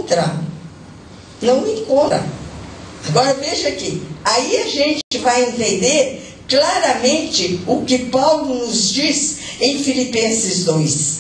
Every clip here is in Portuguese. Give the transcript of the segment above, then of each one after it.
encontra. Não encontra. Agora veja aqui. Aí a gente vai entender claramente o que Paulo nos diz em Filipenses 2.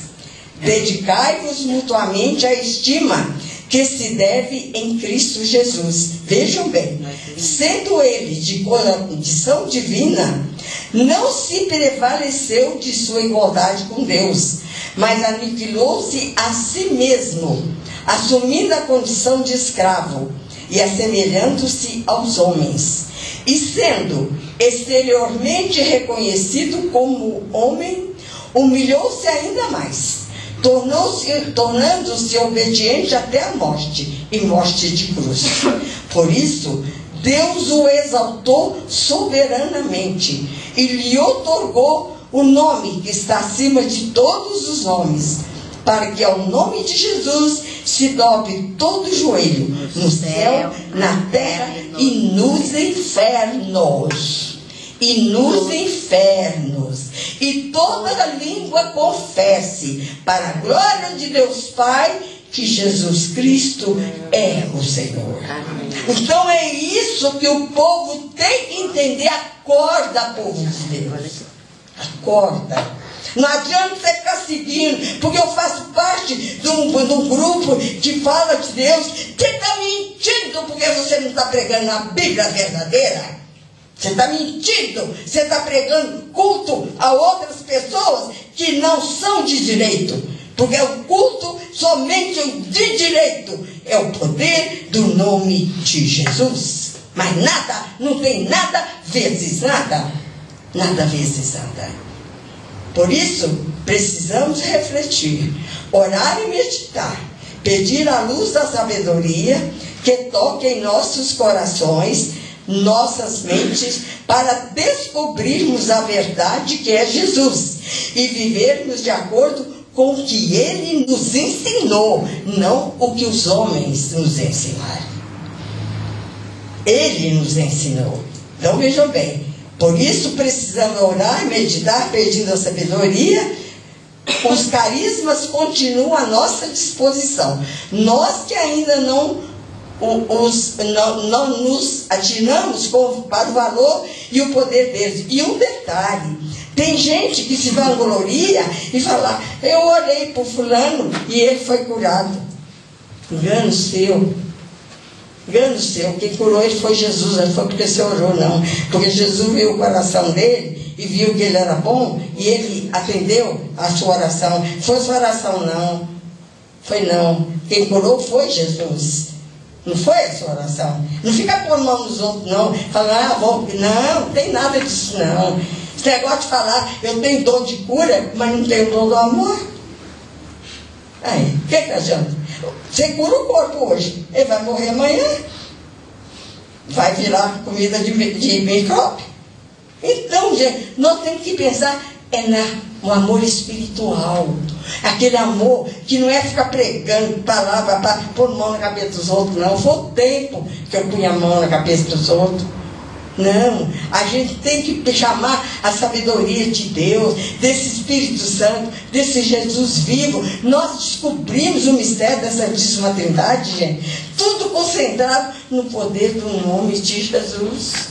Dedicai-vos mutuamente à estima que se deve em Cristo Jesus. Vejam bem, sendo ele de condição divina, não se prevaleceu de sua igualdade com Deus, mas aniquilou-se a si mesmo, assumindo a condição de escravo e assemelhando-se aos homens. E sendo exteriormente reconhecido como homem, humilhou-se ainda mais, tornando-se obediente até a morte, e morte de cruz. Por isso, Deus o exaltou soberanamente e lhe outorgou o nome que está acima de todos os nomes, para que ao nome de Jesus se dobre todo o joelho, no céu, na terra e nos infernos. E nos infernos, e toda a língua confesse, para a glória de Deus Pai, que Jesus Cristo é o Senhor. Então é isso que o povo tem que entender. Acorda, povo de Deus. Acorda. Não adianta você ficar seguindo, porque eu faço parte de um grupo que fala de Deus. Você está mentindo porque você não está pregando a Bíblia verdadeira. Você está mentindo, você está pregando culto a outras pessoas que não são de direito. Porque o culto somente de direito é o poder do nome de Jesus. Mas nada, não tem nada vezes nada. Nada vezes nada. Por isso, precisamos refletir, orar e meditar, pedir a luz da sabedoria que toque em nossos corações, nossas mentes, para descobrirmos a verdade que é Jesus e vivermos de acordo com o que Ele nos ensinou, não o que os homens nos ensinaram. Ele nos ensinou. Então vejam bem, por isso precisamos orar e meditar, pedindo a sabedoria. Os carismas continuam à nossa disposição. Nós que ainda não nos atinamos para o valor e o poder deles. E um detalhe, tem gente que se vangloria e fala: eu orei por fulano e ele foi curado. Engano seu. Engano seu. Quem curou ele foi Jesus, não foi porque você orou, não. Porque Jesus viu o coração dele e viu que ele era bom e ele atendeu a sua oração. Foi sua oração, não. Foi não. Quem curou foi Jesus. Não foi a sua oração. Não fica pondo mão nos outros, não. Falando, não tem nada disso, não. Esse negócio de falar, eu tenho dom de cura, mas não tenho dom do amor. Aí, o que adianta? Você cura o corpo hoje, ele vai morrer amanhã. Vai virar comida de micróbio. Então, gente, nós temos que pensar no amor espiritual. Aquele amor que não é ficar pregando palavra para pôr mão na cabeça dos outros, não. Foi o tempo que eu punha a mão na cabeça dos outros. Não, a gente tem que chamar a sabedoria de Deus, desse Espírito Santo, desse Jesus vivo. Nós descobrimos o mistério da Santíssima Trindade, gente. Tudo concentrado no poder do nome de Jesus.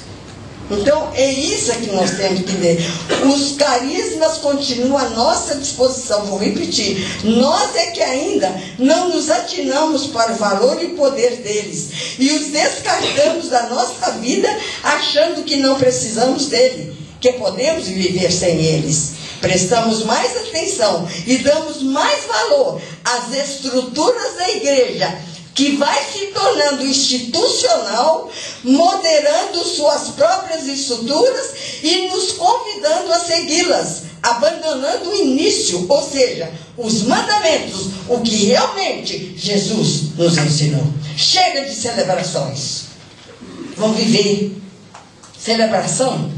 Então, é isso que nós temos que ver. Os carismas continuam à nossa disposição. Vou repetir. Nós é que ainda não nos atinamos para o valor e o poder deles. E os descartamos da nossa vida, achando que não precisamos dele, que podemos viver sem eles. Prestamos mais atenção e damos mais valor às estruturas da igreja, que vai se tornando institucional, moderando suas próprias estruturas e nos convidando a segui-las, abandonando o início, ou seja, os mandamentos, o que realmente Jesus nos ensinou. Chega de celebrações. Vamos viver. Celebração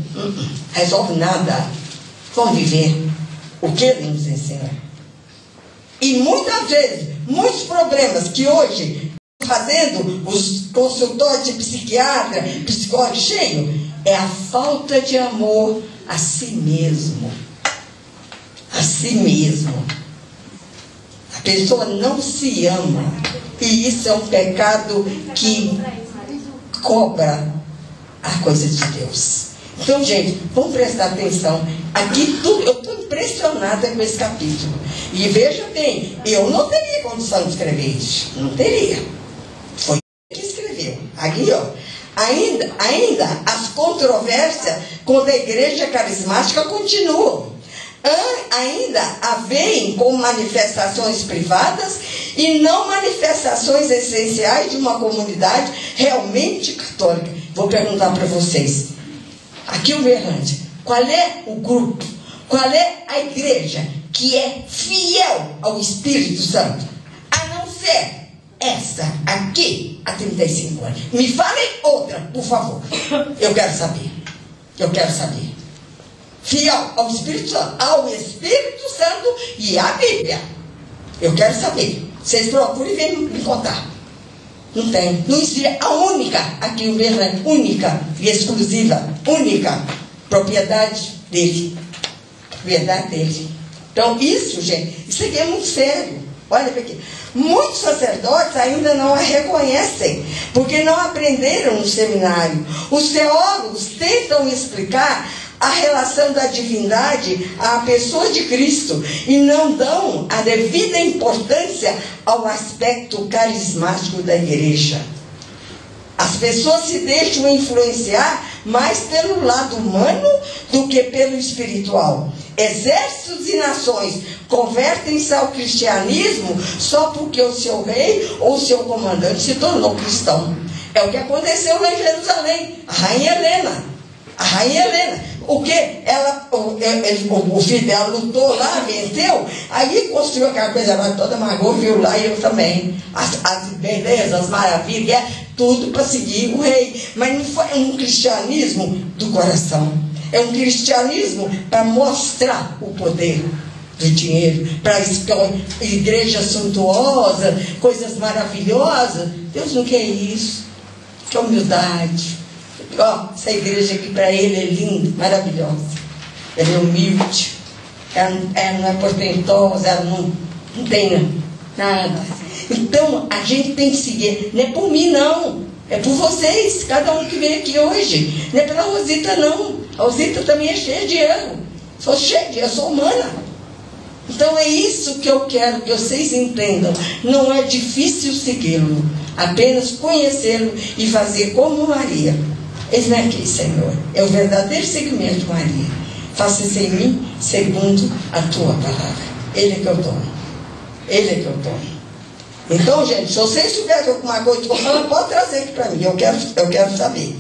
resolve nada. Vamos viver o que Ele nos ensina. E muitas vezes, muitos problemas que hoje fazendo os consultórios de psiquiatra, psicólogo cheio, é a falta de amor a si mesmo. A si mesmo. A A pessoa não se ama. E isso é um pecado que cobra a coisa de Deus. Então, gente, vamos prestar atenção. Aqui tudo, eu estou impressionada com esse capítulo. E veja bem, eu não teria condição de escrever isso. Não teria. Foi ele que escreveu. Aqui, ó. Ainda as controvérsias contra a igreja carismática continuam. Ainda a veem como manifestações privadas e não manifestações essenciais de uma comunidade realmente católica. Vou perguntar para vocês, aqui o berrante, qual é o grupo, qual é a igreja que é fiel ao Espírito Santo, a não ser essa aqui há 35 anos? Me falem outra, por favor. Eu quero saber. Fiel ao Espírito Santo, e à Bíblia. Eu quero saber. Vocês procurem e vêm me contar. Não tem. Não existe. A única, aqui o berrante, única e exclusiva, única propriedade dele. Então, isso, gente, isso aqui é muito sério. Olha para aqui. Muitos sacerdotes ainda não a reconhecem, porque não aprenderam no seminário. Os teólogos tentam explicar a relação da divindade à pessoa de Cristo e não dão a devida importância ao aspecto carismático da igreja. As pessoas se deixam influenciar mais pelo lado humano do que pelo espiritual. Exércitos e nações convertem-se ao cristianismo só porque o seu rei ou o seu comandante se tornou cristão. É o que aconteceu lá em Jerusalém. A rainha Helena. O que? O filho dela lutou lá, venceu, aí construiu aquela coisa lá toda, Margot viu lá e eu também. As belezas, as maravilhas, tudo para seguir o rei. Mas não foi um cristianismo do coração. É um cristianismo para mostrar o poder do dinheiro, para igreja suntuosa, coisas maravilhosas. Deus não quer isso. Que humildade. Ó, essa igreja aqui para ele é linda, maravilhosa. Ela é humilde. Ela não é portentosa, ela não tem nada. Então a gente tem que seguir. Não é por mim, não. É por vocês, cada um que vem aqui hoje. Não é pela Rosita, não. A Rosita também é cheia de erro. Eu sou humana. Então é isso que eu quero que vocês entendam. Não é difícil segui-lo, apenas conhecê-lo e fazer como Maria. Eis-me aqui, Senhor. É o verdadeiro seguimento de Maria. Faça-se em mim segundo a tua palavra. Ele é que eu tomo. Então, gente, se vocês souberem alguma coisa que eu falo, pode trazer aqui para mim. Eu quero saber.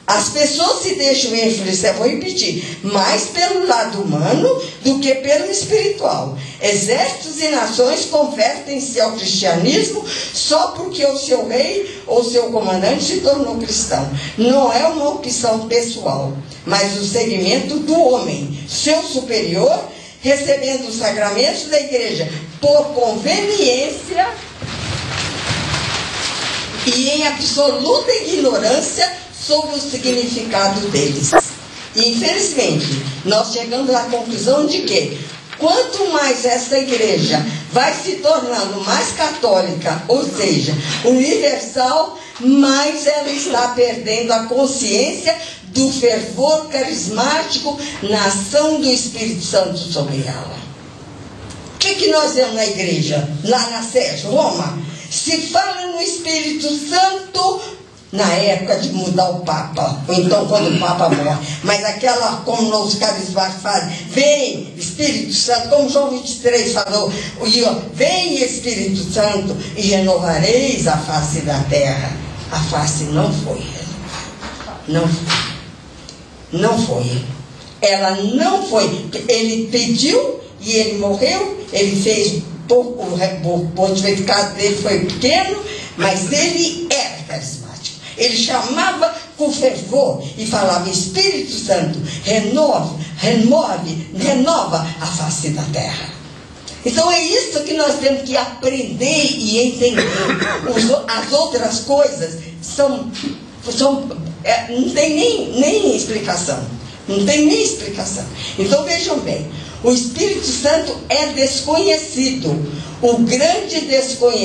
As pessoas se deixam influenciar, vou repetir, mais pelo lado humano do que pelo espiritual. Exércitos e nações convertem-se ao cristianismo só porque o seu rei ou seu comandante se tornou cristão. Não é uma opção pessoal, mas o seguimento do homem, seu superior, recebendo os sacramentos da igreja por conveniência e em absoluta ignorância sobre o significado deles. E, infelizmente, nós chegamos à conclusão de que quanto mais essa igreja vai se tornando mais católica, ou seja, universal, mais ela está perdendo a consciência do fervor carismático na ação do Espírito Santo sobre ela. O que nós vemos na igreja, lá na Sérgio, Roma? Se fala no Espírito Santo na época de mudar o Papa, ou então quando o Papa morre, mas aquela, como os carismáticos fazem, vem Espírito Santo, como João 23 falou, vem Espírito Santo e renovareis a face da terra. A face não foi renovada. Não foi. Ela não foi. Ele pediu e ele morreu, ele fez pouco, o pontificado dele foi pequeno, mas ele era carismático. Ele chamava com fervor e falava: Espírito Santo, renova a face da terra. Então é isso que nós temos que aprender e entender. As outras coisas não tem nem explicação. Não tem nem explicação. Então vejam bem, O Espírito Santo é desconhecido. O grande desconhecido